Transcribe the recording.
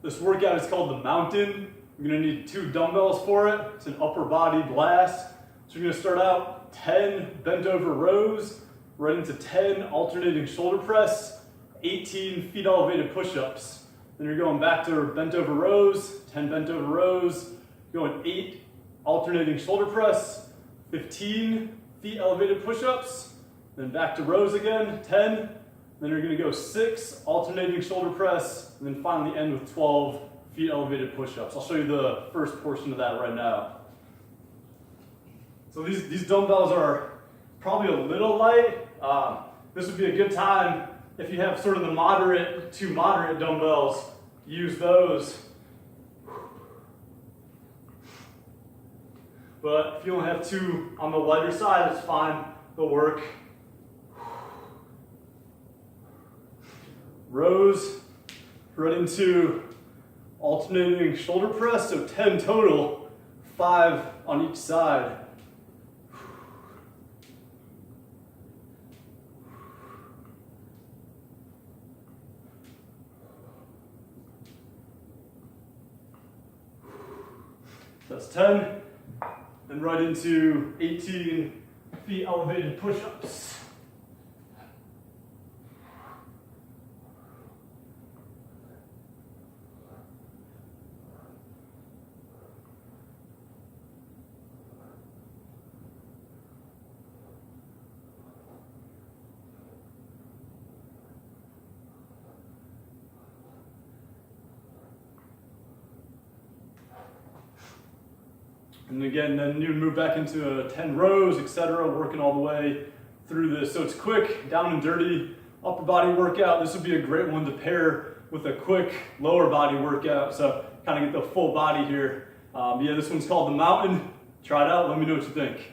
This workout is called the Mountain. You're gonna need 2 dumbbells for it. It's an upper body blast. So you're gonna start out 10 bent over rows, right into 10 alternating shoulder press, 18 feet elevated push-ups. Then you're going back to bent over rows, 10 bent over rows, going 8 alternating shoulder press, 15 feet elevated push-ups, then back to rows again, 10. Then you're gonna go 6 alternating shoulder press, and then finally end with 12 feet elevated push-ups. I'll show you the first portion of that right now. So these dumbbells are probably a little light. This would be a good time if you have sort of the moderate to moderate dumbbells, use those. But if you only have 2 on the lighter side, it's fine, they'll work. Rows, right into alternating shoulder press, so 10 total, 5 on each side. That's 10, and right into 18 feet elevated push-ups. And again, then you move back into 10 rows, etc., working all the way through this. So it's quick, down and dirty, upper body workout. This would be a great one to pair with a quick lower body workout. So kind of get the full body here. Yeah, this one's called the Mountain. Try it out, let me know what you think.